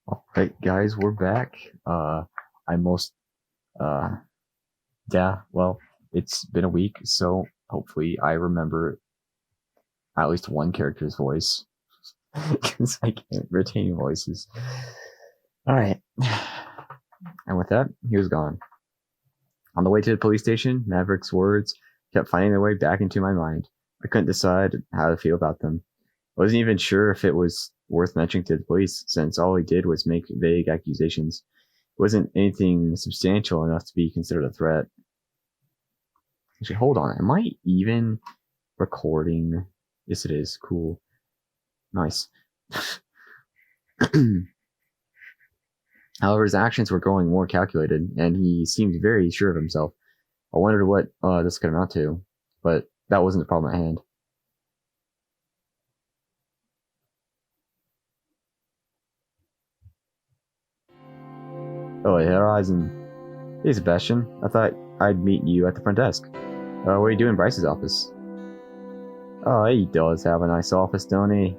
Alright guys, we're back. I most yeah, well, it's been a week, so hopefully I remember at least one character's voice. Because I can't retain voices. Alright. And with that, he was gone. On the way to the police station, Maverick's words kept finding their way back into my mind. I couldn't decide how to feel about them. I wasn't even sure if it was worth mentioning to the police, since all he did was make vague accusations. It wasn't anything substantial enough to be considered a threat. Actually, hold on. Am I even recording? Yes, it is. Cool. Nice. However, his actions were growing more calculated, and he seemed very sure of himself. I wondered what this could amount to, but that wasn't the problem at hand. Oh, hey, Horizon. Hey, Sebastian. I thought I'd meet you at the front desk. What are you doing in Bryce's office? Oh, he does have a nice office, don't he?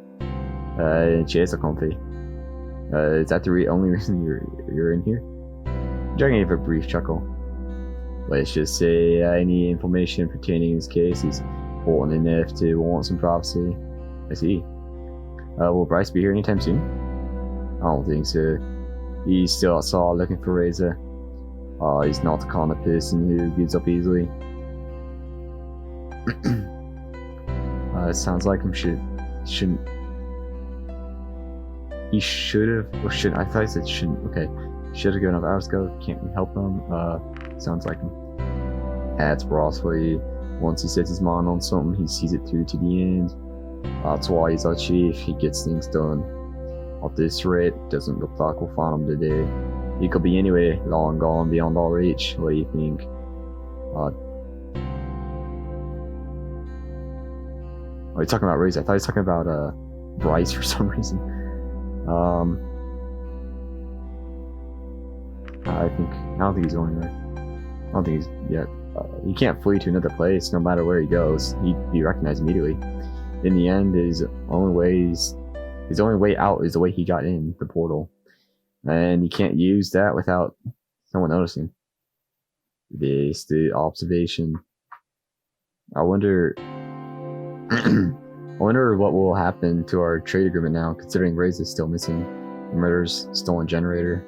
Chairs are comfy. Is that the only reason you're in here? Dragging gave a brief chuckle. Let's just say any information pertaining to this case is important enough to want some privacy. I see. Will Bryce be here anytime soon? I don't think so. He's still outside looking for Razor. He's not the kind of person who gives up easily. It sounds like him shouldn't. He should have, or shouldn't. I thought he said shouldn't. Okay, should have gone up hours ago. Can't we help him? Sounds like him. That's Ross for you. Once he sets his mind on something, he sees it through to the end. That's why he's our chief. He gets things done. At this rate, doesn't look like we'll find him today. He could be anywhere, long gone beyond our reach. What do you think? Are you talking about Razor? I thought he was talking about Bryce for some reason. I don't think he's going there. I don't think he's yet. He can't flee to another place. No matter where he goes, he'd be recognized immediately. In the end, his only way out is the way he got in, the portal, and he can't use that without someone noticing. This the observation. I wonder. I wonder what will happen to our trade agreement now, considering Razor is still missing. The murderer's stolen generator.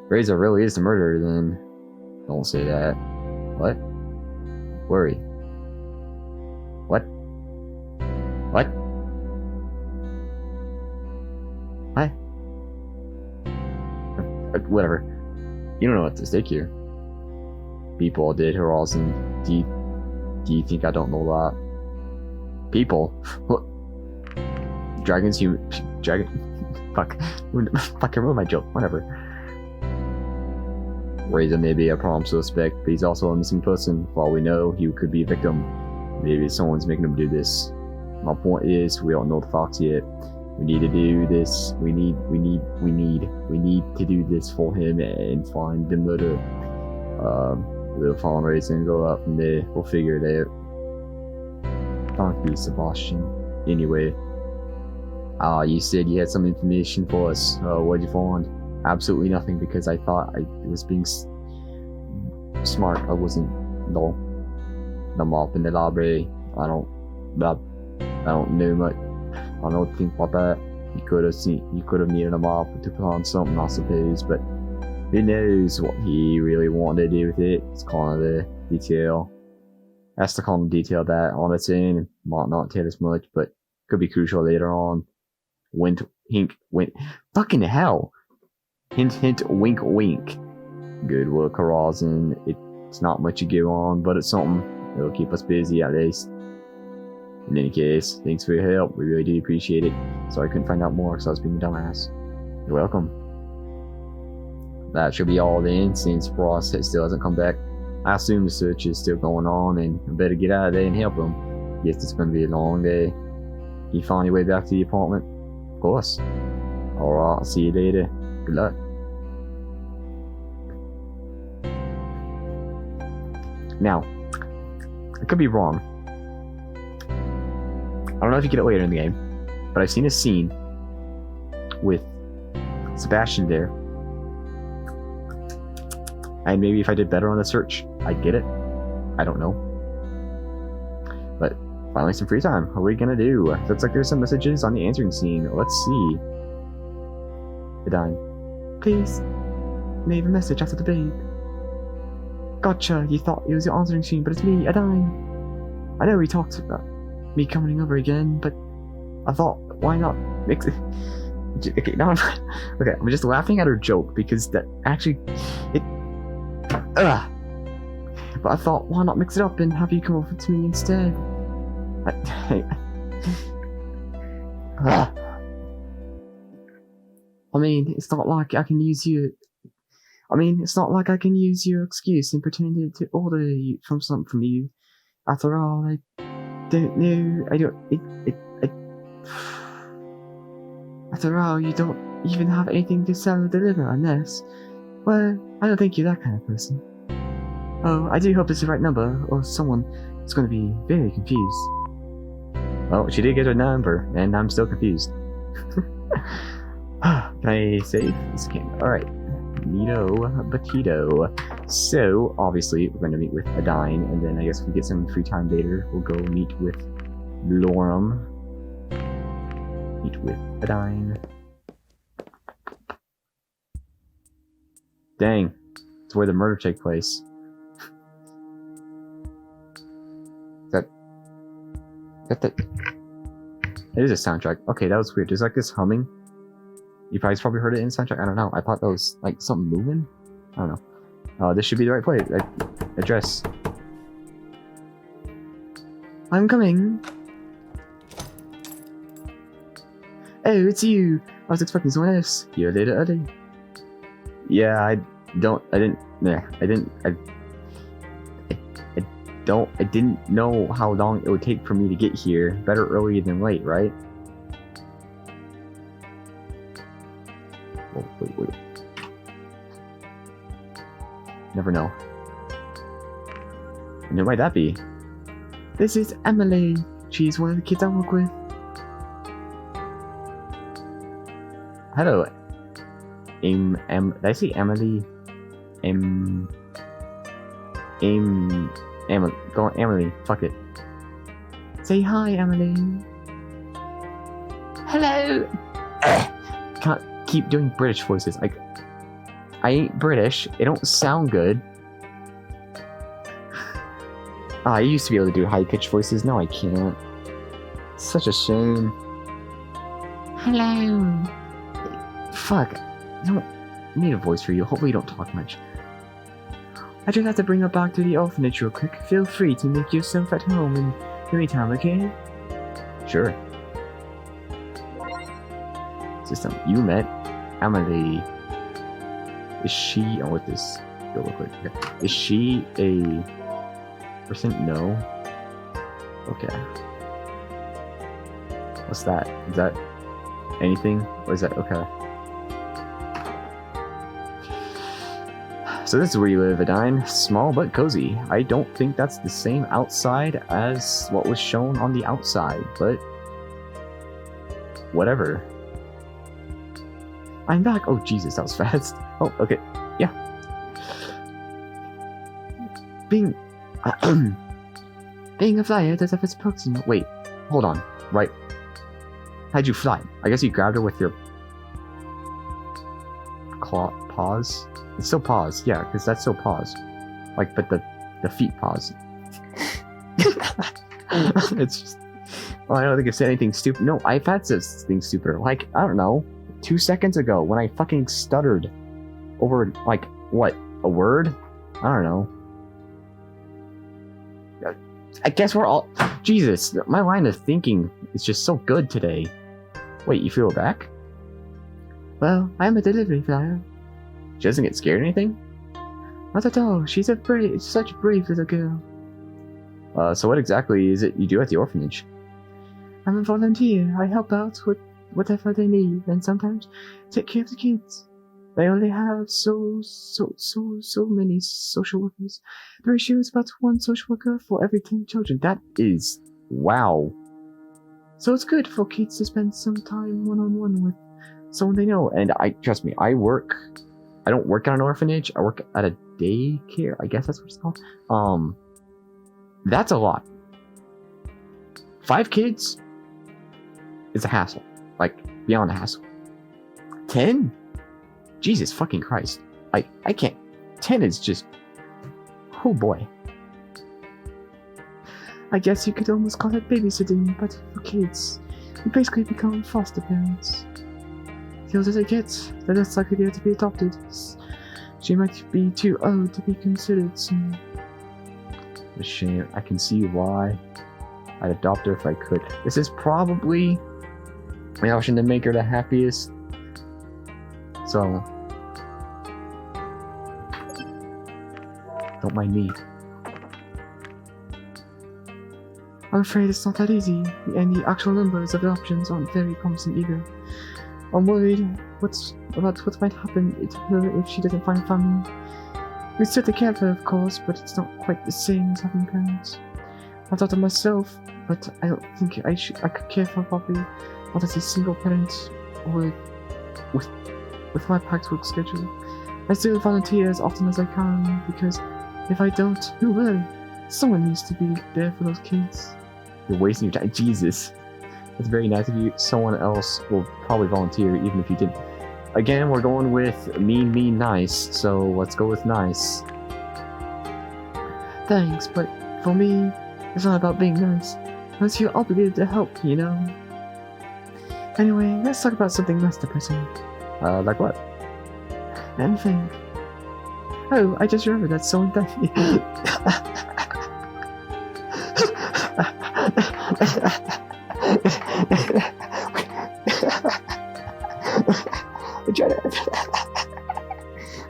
Razor really is the murderer, then. Don't say that. What? Worry. What? What? What? Whatever. You don't know what's at stake here. People did Horizon. Do you think I don't know that? People? What? Dragons, dragon. Fuck. Fuck, I ruined my joke. Whatever. Razor may be a prime suspect, but he's also a missing person. For all we know, he could be a victim. Maybe someone's making him do this. My point is, we don't know the facts yet. We need to do this. We need to do this for him and find the murderer. We'll find Razor and go up from there. We'll figure it out. Thank you, Sebastian. Anyway, you said you had some information for us. What'd you find? Absolutely nothing, because I thought I was being smart. I wasn't. No, I'm up in the library. I don't know much. I don't think about that. You could have needed a mop to put on something, I suppose, but who knows what he really wanted to do with it. It's kind of the detail. That's the kind of detail that on its own might not tell us much, but could be crucial later on. Wink, fucking hell. Hint, hint, wink, wink. Good work, Horizon. It's not much to go on, but it's something. It'll keep us busy at least. In any case, thanks for your help. We really do appreciate it. Sorry I couldn't find out more because I was being a dumbass. You're welcome. That should be all then, since Ross still hasn't come back. I assume the search is still going on, and I better get out of there and help him. Guess it's going to be a long day. Can you find your way back to the apartment? Of course. Alright, I'll see you later. Good luck. Now, I could be wrong. I don't know if you get it later in the game, but I've seen a scene with Sebastian there. And maybe if I did better on the search, I'd get it. I don't know. But finally some free time. What are we gonna do? Looks like there's some messages on the answering scene. Let's see. Adine. Please, leave a message after the beep. Gotcha, you thought it was your answering machine, but it's me, Adine. I know we talked about me coming over again, but I thought, why not mix it? Okay, now I'm just laughing at her joke because that actually, but I thought, why not mix it up and have you come over to me instead? I mean, it's not like I can use you. It's not like I can use your excuse and pretend to order you something from you. After all, I don't know. After all, you don't even have anything to sell or deliver unless. Well, I don't think you're that kind of person. Oh, I do hope it's the right number, or someone is going to be very confused. Well, she did get her number, and I'm still confused. Can I save this game? Alright. Neato Batito. So, obviously, we're going to meet with Adine, and then I guess if we get some free time later, we'll go meet with Lorem. Meet with Adine. Dang. It's where the murder took place. It is a soundtrack. Okay, that was weird. There's like this humming. You guys probably heard it in the soundtrack. I don't know. I thought that was like something moving. I don't know. This should be the right place. Address. I'm coming. Oh, it's you. I was expecting someone else. You're a little early. Yeah, I didn't know how long it would take for me to get here. Better early than late, right? Oh, wait. Never know. And who might that be? This is Emily. She's one of the kids I work with. Hello. Did I say Emily? Emily, go on, Emily. Fuck it. Say hi, Emily. Hello. Can't keep doing British voices. Like, I ain't British. It don't sound good. I used to be able to do high-pitched voices. Now I can't. It's such a shame. Hello. Fuck. I don't need a voice for you. Hopefully you don't talk much. I just have to bring her back to the orphanage real quick. Feel free to make yourself at home in the meantime, okay? Sure. System. You met Emily. Is she... Oh, with this... Go real quick. Okay. Is she a... person? No. Okay. What's that? Is that anything? Or is that... Okay. So this is where you live, Adine. Small but cozy. I don't think that's the same outside as what was shown on the outside, but whatever. I'm back. Oh, Jesus, that was fast. Oh, okay. Yeah. Being a flyer does have its perks. Wait, hold on. Right. How'd you fly? I guess you grabbed her with your paws. It's still paws, yeah, because that's still paws. Like, but the feet paws. It's just... Well, I don't think I said anything stupid. No, I've had things stupider. Like, I don't know, 2 seconds ago when I fucking stuttered over, like, what, a word? I don't know. I guess we're all... Jesus, my line of thinking is just so good today. Wait, you feel back? Well, I'm a delivery flyer. She doesn't get scared or anything? Not at all. She's such a brave little girl. So what exactly is it you do at the orphanage? I'm a volunteer. I help out with whatever they need, and sometimes take care of the kids. They only have so many social workers. The ratio is about 1 social worker for every 10 children. That is... Wow. So it's good for kids to spend some time one-on-one with someone they know. And trust me, I don't work at an orphanage. I work at a daycare. I guess that's what it's called. That's a lot. 5 kids is a hassle. Like, beyond a hassle. 10? Jesus fucking Christ. I can't. 10 is just... Oh boy. I guess you could almost call it babysitting, but for kids. You basically become foster parents. The older they get, the less likely they are to be adopted. She might be too old to be considered soon. A shame. I can see why. I'd adopt her if I could. This is probably the option to make her the happiest. So, don't mind me. I'm afraid it's not that easy, and the actual numbers of the options aren't very promising either. I'm worried about what might happen to her if she doesn't find family. We still take care of her, of course, but it's not quite the same as having parents. I've thought of myself, but I don't think I could care for her properly, not as a single parent or with my packed work schedule. I still volunteer as often as I can, because if I don't, who will? Someone needs to be there for those kids. You're wasting your time. Jesus. That's very nice of you. Someone else will probably volunteer even if you didn't. Again, we're going with mean, nice, so let's go with nice. Thanks, but for me, it's not about being nice. Unless you're obligated to help, you know? Anyway, let's talk about something less depressing. Like what? Anything. Oh, I just remembered that someone died.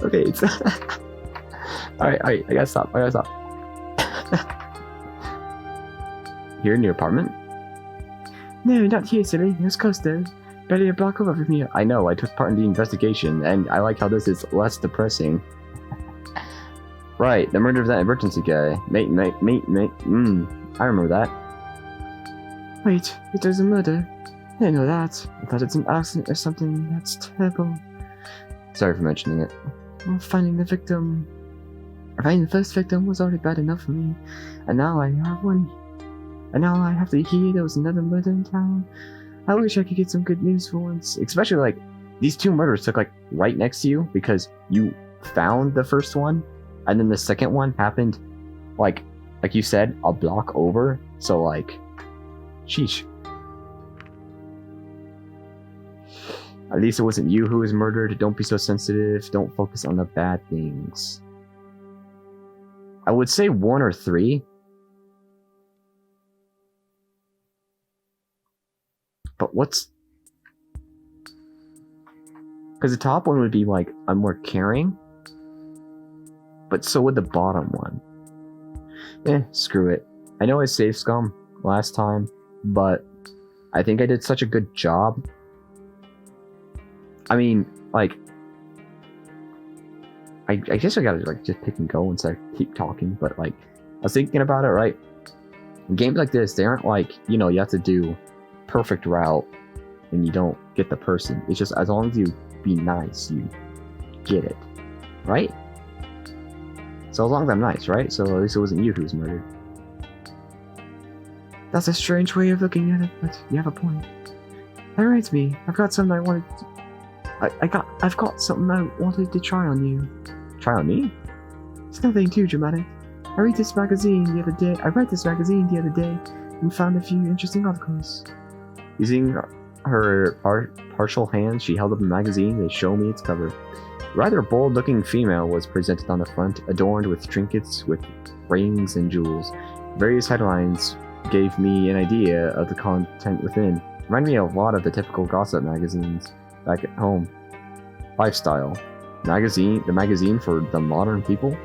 Okay, it's alright, I gotta stop. Here in your apartment? No, not here, silly. It was close though. Barely a block over from here. I know, I took part in the investigation, and I like how this is less depressing. Right, the murder of that emergency guy. Mate. I remember that. Wait, it was a murder? I didn't know that. I thought it's an accident or something. That's terrible. Sorry for mentioning it. Well, finding the first victim was already bad enough for me. And now I have one. And now I have to hear there was another murder in town. I wish I could get some good news for once. Especially like, these 2 murders took like right next to you because you found the first one. And then the second one happened like you said, a block over. So like, sheesh. At least it wasn't you who was murdered. Don't be so sensitive. Don't focus on the bad things. I would say 1 or 3. But what's... Because the top one would be like, I'm more caring. But so would the bottom one. Screw it. I know I saved Scum last time, but I think I did such a good job. I mean, like, I guess I gotta like just pick and go once I keep talking, but like, I was thinking about it, right? Games like this, they aren't like, you know, you have to do perfect route and you don't get the person. It's just as long as you be nice, you get it, right? So as long as I'm nice, right? So at least it wasn't you who was murdered. That's a strange way of looking at it, but you have a point. That reminds me, I've got something I wanted to... I've got something I wanted to try on you. Try on me? It's nothing too dramatic. I read this magazine the other day and found a few interesting articles. Using her partial hand, she held up a magazine to show me its cover. A rather bold-looking female was presented on the front, adorned with trinkets with rings and jewels. Various headlines gave me an idea of the content within. Reminded me a lot of the typical gossip magazines back at home. Lifestyle. The magazine for the modern people.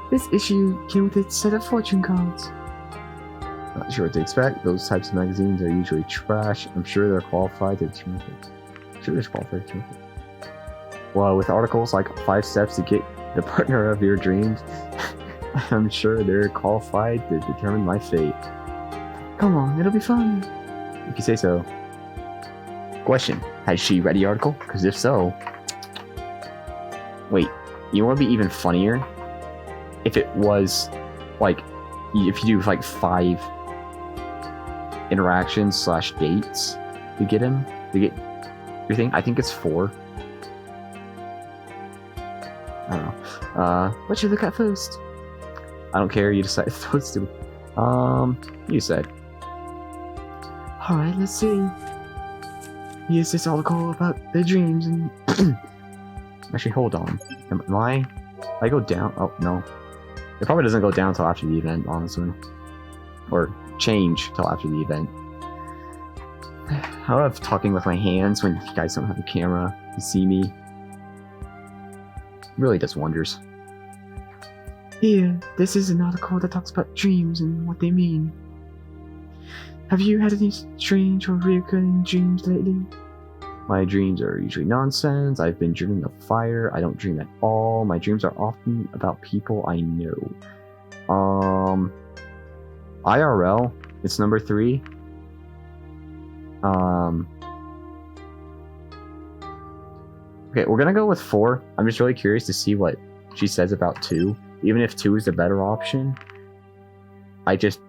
This issue came with its set of fortune cards. Not sure what to expect. Those types of magazines are usually trash. I'm sure they're qualified to determine it. Well, with articles like 5 steps to get the partner of your dreams, I'm sure they're qualified to determine my fate. Come on, it'll be fun. If you say so. Question: has she read the article? Because if so, wait. You know what would be even funnier? If it was like, if you do like 5 interactions / dates to get him to get your thing. I think it's 4. I don't know. What should we look at first? I don't care. You decide. What's stupid. You said. All right. Let's see. Here's this article about their dreams and. Actually, hold on. Am I? I go down. Oh no. It probably doesn't go down until after the event, honestly, or change till after the event. I love talking with my hands when you guys don't have a camera to see me. It really does wonders. Here, this is an article that talks about dreams and what they mean. Have you had any strange or recurring dreams lately? My dreams are usually nonsense. I've been dreaming of fire. I don't dream at all. My dreams are often about people I know. IRL, it's number 3. Okay, we're gonna go with 4. I'm just really curious to see what she says about 2. Even if 2 is the better option, I just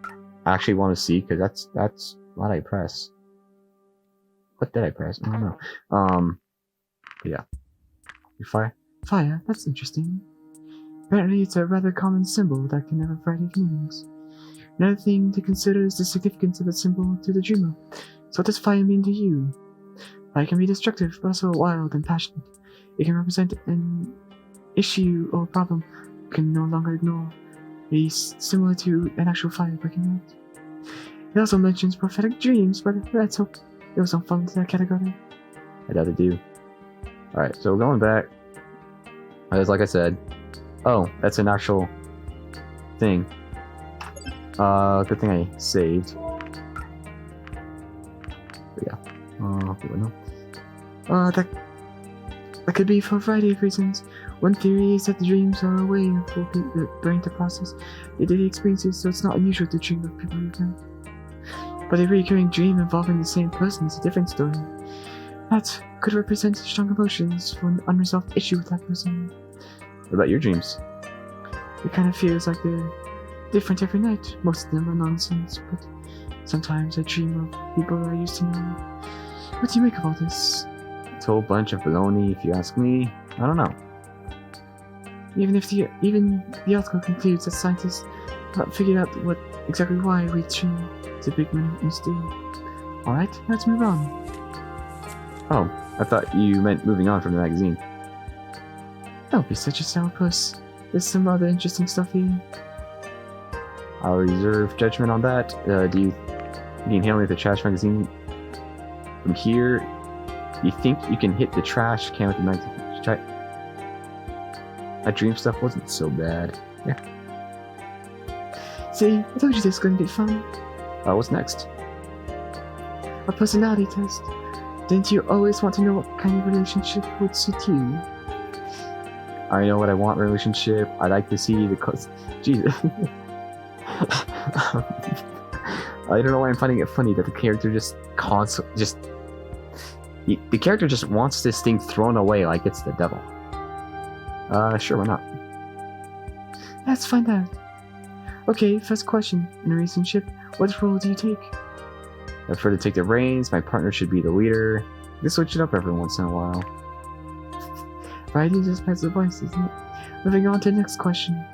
actually want to see, because that's what I press. What did I press? I don't know. Yeah. Fire. Fire, that's interesting. Apparently it's a rather common symbol that can have a variety of meanings. Another thing to consider is the significance of the symbol to the dreamer. So what does fire mean to you? Fire can be destructive, but also wild and passionate. It can represent an issue or problem you can no longer ignore. It is similar to an actual fire breaking out. It also mentions prophetic dreams, but let's hope it was not fall into that category. I doubt it do. Alright, so going back. As like I said. Oh, that's an actual thing. Good thing I saved. But yeah. That could be for a variety of reasons. One theory is that the dreams are a way for the brain to process the daily experiences, so it's not unusual to dream of people you've known. But a recurring dream involving the same person is a different story. That could represent strong emotions for an unresolved issue with that person. What about your dreams? It kind of feels like they're different every night. Most of them are nonsense, but sometimes I dream of people I used to know. What do you make of all this? It's a whole bunch of baloney, if you ask me. I don't know. Even the article concludes that scientists have not figured out exactly why we dream. It's a big mystery. Alright, let's move on. Oh, I thought you meant moving on from the magazine. Don't be such a sourpuss. There's some other interesting stuff here. I'll reserve judgment on that. Do you can handle me the trash magazine from here? You think you can hit the trash can with the magazine? Try. That dream stuff wasn't so bad. Yeah. See, I told you this was going to be fun. What's next? A personality test. Didn't you always want to know what kind of relationship would suit you? I already know what I want in a relationship. I like to see the Jesus. I don't know why I'm finding it funny that the character the character just wants this thing thrown away like it's the devil. Sure, why not? Let's find out. Okay, first question. In a relationship, what role do you take? I prefer to take the reins. My partner should be the leader. You can switch it up every once in a while. Variety just has the voice, isn't it? Moving on to the next question.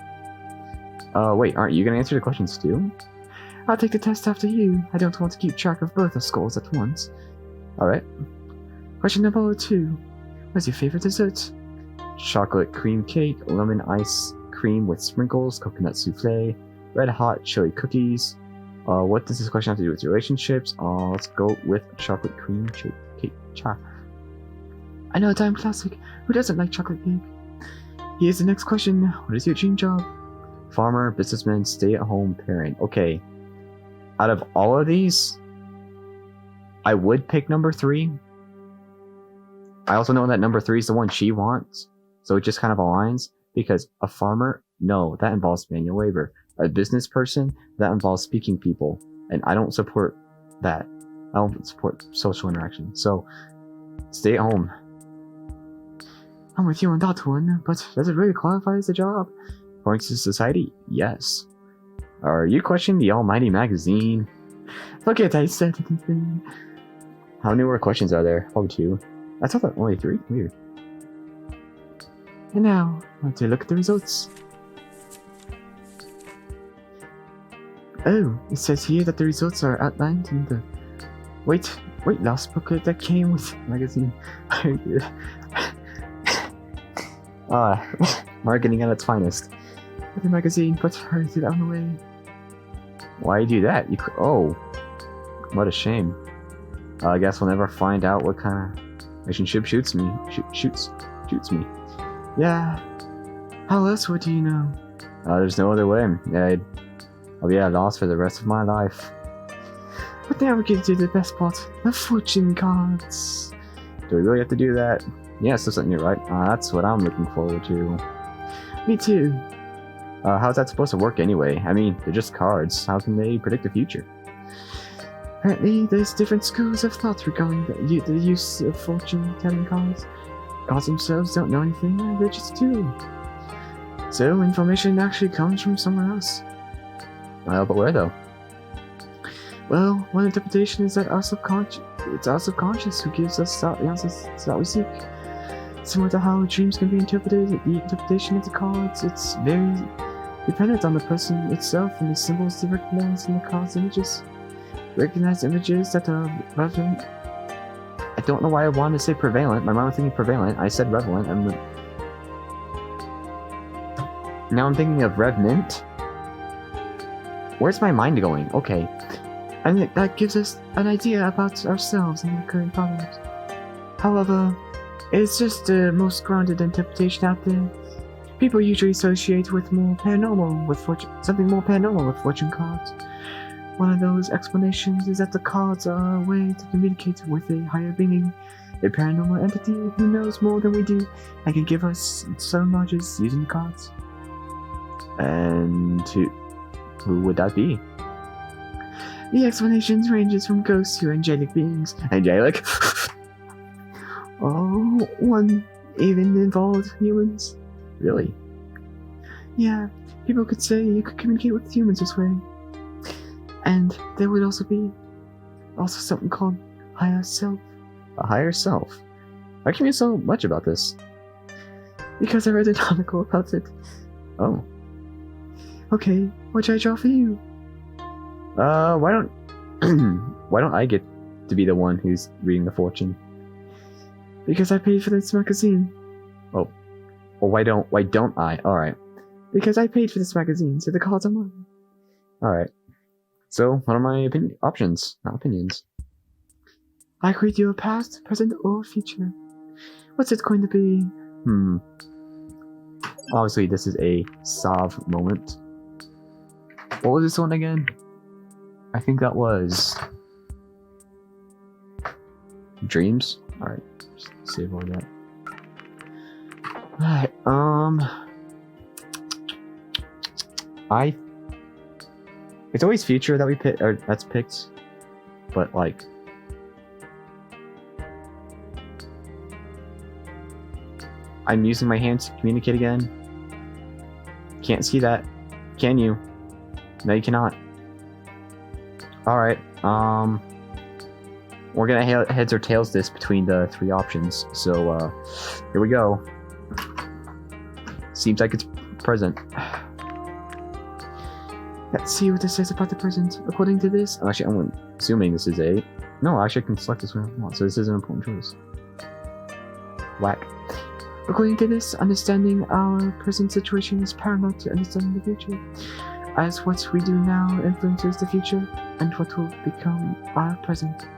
Wait, aren't you gonna answer the questions too? I'll take the test after you. I don't want to keep track of both our scores at once. Alright. Question number 2. What's your favorite dessert? Chocolate cream cake, lemon ice cream with sprinkles, coconut souffle, red hot chili cookies. What does this question have to do with relationships? Let's go with chocolate cream cake. I know a time classic. Who doesn't like chocolate cake? Here's the next question. What is your dream job? Farmer, businessman, stay-at-home parent. Okay. Out of all of these, I would pick number 3. I also know that number 3 is the one she wants, so it just kind of aligns. Because a farmer, no, that involves manual labor. A business person, that involves speaking people, and I don't support that. I don't support social interaction. So Stay at home. I'm with you on that one, but does it really qualify as a job? According to society, yes. Are you questioning the almighty magazine? Look at I said anything. How many more questions are there? Probably 2. I thought that only 3. Weird. And now, let's look at the results. Oh, it says here that the results are outlined in the weight loss booklet that came with the magazine. Very good. Marketing at its finest. The magazine, but hurry it on the way. Why do that? Oh, what a shame. I guess we'll never find out what kind of relationship shoots me. Shoots me. Yeah. How else would you know? There's no other way. I'll be at a loss for the rest of my life. But now we get to the best part, the fortune cards. Do we really have to do that? Yes, that's something you're right. That's what I'm looking forward to. Me too. How's that supposed to work anyway? I mean, they're just cards. How can they predict the future? Apparently, there's different schools of thought regarding the use of fortune-telling cards. Cards themselves don't know anything, they're just a tool. So, information actually comes from somewhere else. But where though? Well, one interpretation is that it's our subconscious who gives us the answers that we seek. Similar to how dreams can be interpreted, the interpretation of the cards, it's very dependent on the person itself and the symbols they recognize in the cards' images. Recognize images that are relevant. I don't know why I wanted to say prevalent. My mind was thinking prevalent. I said relevant. Now I'm thinking of revenant. Where's my mind going? Okay. And that gives us an idea about ourselves and the current problems. However, it's just the most grounded interpretation out there. People usually associate something more paranormal with fortune cards. One of those explanations is that the cards are a way to communicate with a higher being, a paranormal entity who knows more than we do and can give us some knowledge using the cards. And who would that be? The explanations ranges from ghosts to angelic beings. Angelic? Oh, one even involved humans. Really? Yeah, people could say you could communicate with humans this way. And there would also be something called higher self. A higher self? Why can you so much about this? Because I read an article about it. Oh. Okay, what should I draw for you? Why don't I get to be the one who's reading the fortune? Because I paid for this magazine. Oh. Well, why don't I? Alright. Because I paid for this magazine, so the cards are mine. Alright. So, what are my options? Not opinions. I could do a past, present, or future. What's it going to be? Obviously, this is a Sav moment. What was this one again? I think that was dreams. Alright, just save all that. Alright, it's always future that we pick, or that's picked, but like, I'm using my hands to communicate again. Can't see that. Can you? No, you cannot. Alright, we're gonna heads or tails this between the 3 options. So, here we go. Seems like it's present. Let's see what this says about the present. According to this, actually, I'm assuming this is a... No, actually I can select this one if I want, so this is an important choice. Whack. According to this, understanding our present situation is paramount to understanding the future, as what we do now influences the future and what will become our present.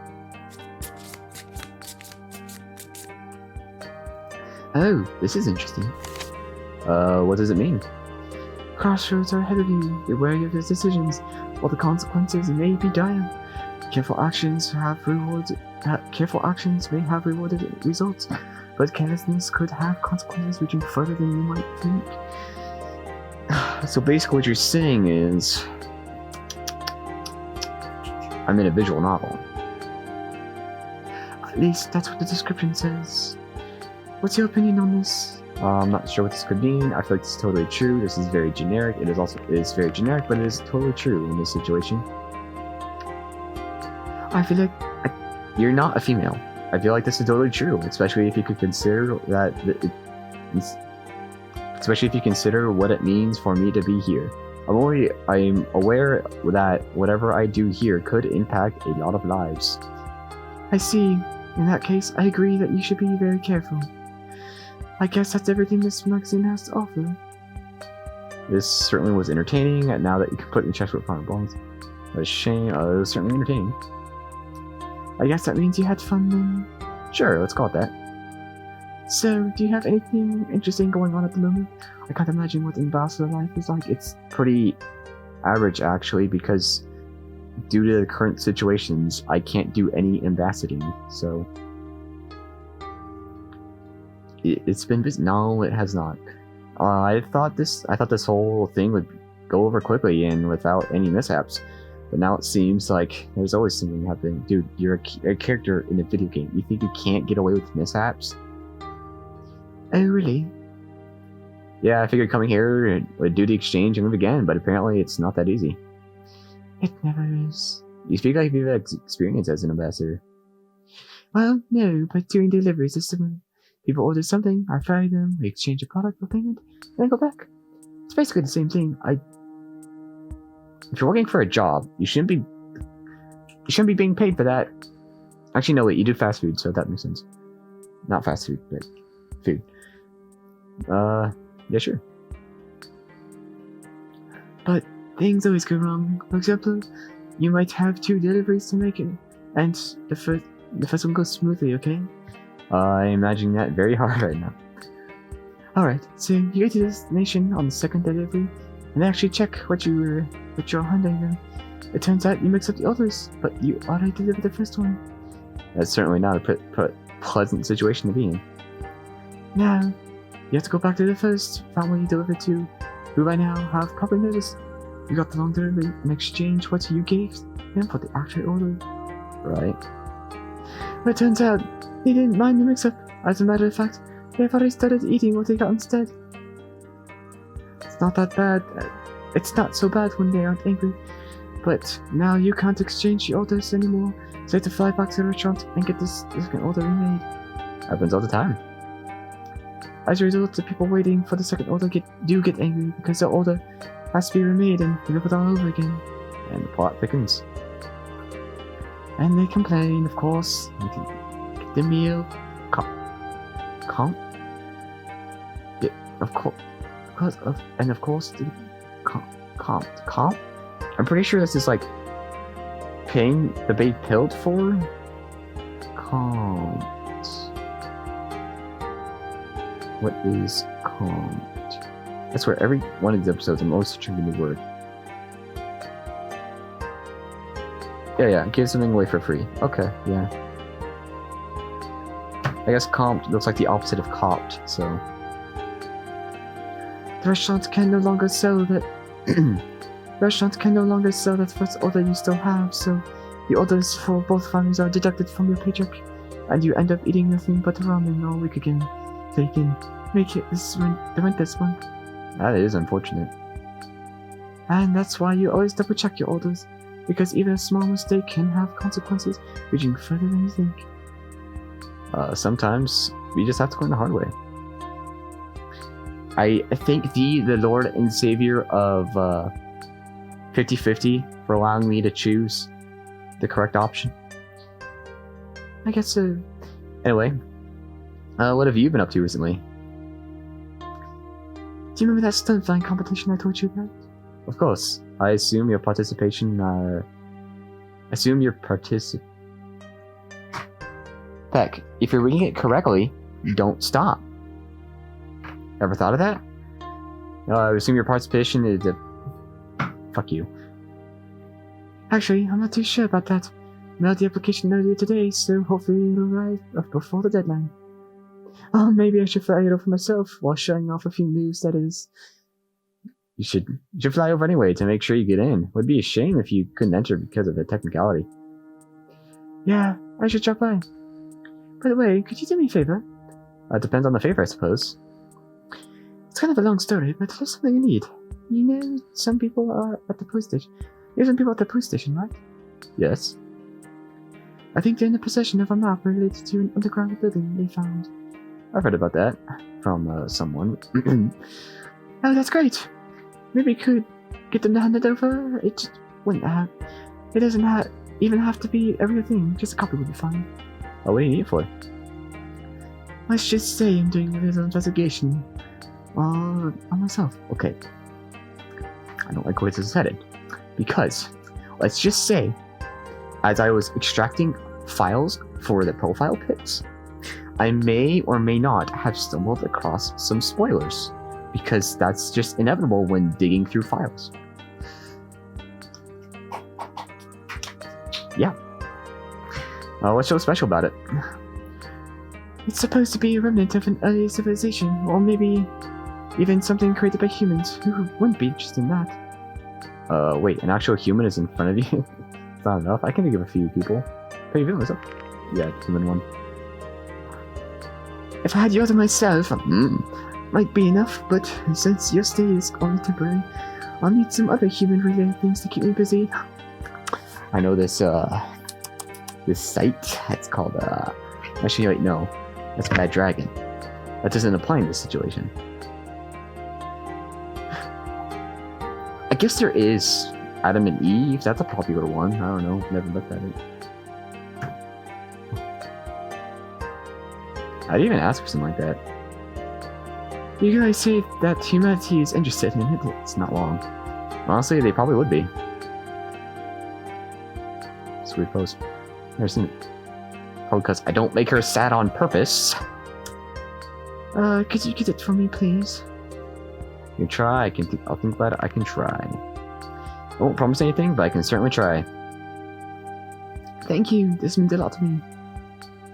Oh, this is interesting. What does it mean? Crossroads are ahead of you. Be wary of your decisions, while the consequences may be dire. Careful actions may have rewarded results, but carelessness could have consequences reaching further than you might think. So basically what you're saying is... I'm in a visual novel. At least that's what the description says. What's your opinion on this? I'm not sure what this could mean. I feel like this is totally true. This is very generic. It is very generic, but it is totally true in this situation. I feel like You're not a female. I feel like this is totally true, especially if you could consider that. Especially if you consider what it means for me to be here. I'm aware that whatever I do here could impact a lot of lives. I see. In that case, I agree that you should be very careful. I guess that's everything this magazine has to offer. This certainly was entertaining. Now that you can put in chest with fire bombs, a shame. It was certainly entertaining. I guess that means you had fun then. Sure, let's call it that. So, do you have anything interesting going on at the moment? I can't imagine what ambassador life is like. It's pretty average, actually, because due to the current situations, I can't do any ambassading, so... It's been busy. No, it has not. I thought this whole thing would go over quickly and without any mishaps. But now it seems like there's always something happening. Dude, you're a character in a video game. You think you can't get away with mishaps? Oh, really? Yeah, I figured coming here and would do the exchange and move again, but apparently it's not that easy. It never is. You speak like you've had experience as an ambassador. Well, no, but doing deliveries is similar. People order something, I fry them, we exchange a product for payment, then go back. It's basically the same thing. If you're working for a job, you shouldn't be being paid for that. Actually, no, wait, you do fast food, so that makes sense. Not fast food, but food. Yeah, sure. But things always go wrong. For example, you might have 2 deliveries to make it, and the first one goes smoothly, okay? I'm imagining that very hard right now. Alright, so you get to the destination on the second delivery, and they actually check what you're handling them. It turns out you mix up the orders, but you already delivered the first one. That's certainly not a pleasant situation to be in. Now, you have to go back to the first family you delivered to, who by now have probably noticed you got the wrong delivery and exchange what you gave them for the actual order. Right. But it turns out they didn't mind the mix-up. As a matter of fact, they've already started eating what they got instead. It's not that bad. It's not so bad when they aren't angry. But now you can't exchange the orders anymore, so you have to fly back to the restaurant and get this second order remade. Happens all the time. As a result, the people waiting for the second order do get angry because the order has to be remade and delivered all over again. And the plot thickens. And they complain, of course. The meal, of course, the comp. I'm pretty sure this is like paying the bait pilled for. Comped. What is comped? That's where every one of these episodes I'm always searching for a new word. Yeah, give something away for free. Okay, yeah. I guess comped looks like the opposite of copped, so... The restaurant can no longer sell that... Restaurants can no longer sell that first order you still have, so the orders for both families are deducted from your paycheck, and you end up eating nothing but ramen all week again, so you can make it the rent this month. That is unfortunate. And that's why you always double check your orders, because even a small mistake can have consequences reaching further than you think. Sometimes we just have to learn the hard way. I thank thee, the Lord and Savior of 50/50, for allowing me to choose the correct option. I guess so. Anyway, what have you been up to recently? Do you remember that stunt flying competition I told you about? Of course. I assume your participation. Heck, if you're reading it correctly, don't stop. Ever thought of that? No, I assume your participation is fuck you. Actually, I'm not too sure about that. I mailed the application earlier today, so hopefully it'll arrive before the deadline. Oh, maybe I should fly it over myself while showing off a few moves, that is. You should fly over anyway to make sure you get in. Would be a shame if you couldn't enter because of the technicality. Yeah, I should drop by. By the way, could you do me a favor? Depends on the favor, I suppose. It's kind of a long story, but there's something I need. You know, some people are at the police station. There's some people at the police station, right? Yes. I think they're in the possession of a map related to an underground building they found. I've heard about that from someone. Oh, that's great. Maybe we could get them to hand it over. It just wouldn't have. It doesn't even have to be a real thing. Just a copy would be fine. Oh, what do you need it for? Let's just say I'm doing a little investigation on myself. Okay. I don't like where this is headed. Because, let's just say, as I was extracting files for the profile pics, I may or may not have stumbled across some spoilers. Because that's just inevitable when digging through files. Yeah. What's so special about it? It's supposed to be a remnant of an earlier civilization, or maybe even something created by humans. Who wouldn't be interested in that? Wait, an actual human is in front of you? It's not enough. I can think of a few people. Can you feel myself? Yeah, human one. If I had you to myself, might be enough, but since your stay is only temporary, I'll need some other human-related things to keep me busy. I know this site. It's called, actually, wait, no. That's Bad Dragon. That doesn't apply in this situation. I guess there is Adam and Eve. That's a popular one. I don't know. Never looked at it. I'd even ask for something like that. You guys say that humanity is interested in it. It's not long. Honestly, they probably would be. Sweet post. Never seen it. Probably because I don't make her sad on purpose. Could you get it for me, please? You can try. I'll think about it. I can try. I won't promise anything, but I can certainly try. Thank you. This means a lot to me.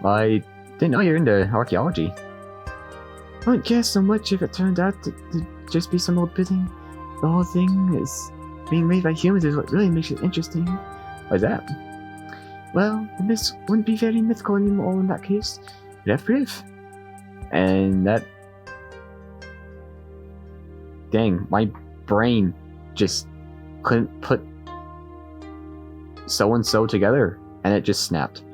I didn't know you're into archaeology. I wouldn't care so much if it turned out to just be some old building. The whole thing is being made by humans is what really makes it interesting. Why's that? Well, the myths wouldn't be very mythical anymore in that case. You'd have proof. And that... Dang, my brain just couldn't put so-and-so together, and it just snapped.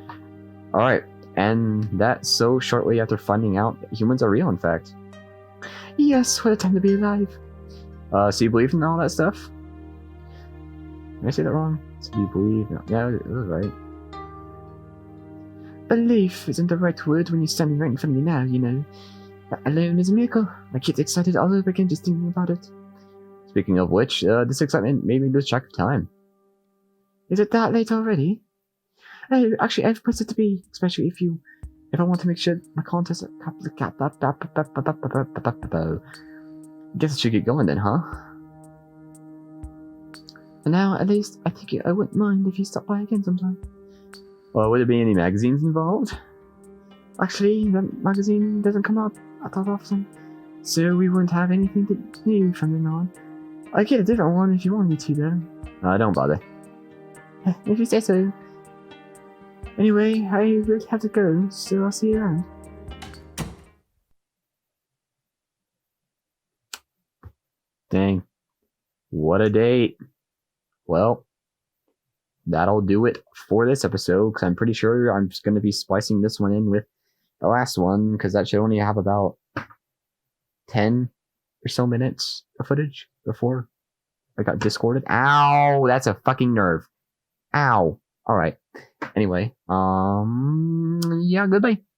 Alright, and that so shortly after finding out that humans are real, in fact. Yes, what a time to be alive. So you believe in all that stuff? Did I say that wrong? So you believe... Yeah, it was right. Belief isn't the right word when you're standing right in front of me now, you know. That alone is a miracle. I get excited all over again just thinking about it. Speaking of which, this excitement made me lose track of time. Is it that late already? Oh, actually, I've put it to be, especially if I want to make sure my contest... Guess I should get going then, huh? For now, at least, I think I wouldn't mind if you stop by again sometime. Well, would there be any magazines involved? Actually, the magazine doesn't come out that often, so we wouldn't have anything new from then on. I'd get a different one if you want me to, though. Don't bother. If you say so. Anyway, I really have to go, so I'll see you around. Dang. What a date. Well, that'll do it for this episode, because I'm pretty sure I'm just going to be splicing this one in with the last one, because that should only have about 10 or so minutes of footage before I got discorded. Ow! That's a fucking nerve. Ow. Alright. Anyway, yeah, goodbye.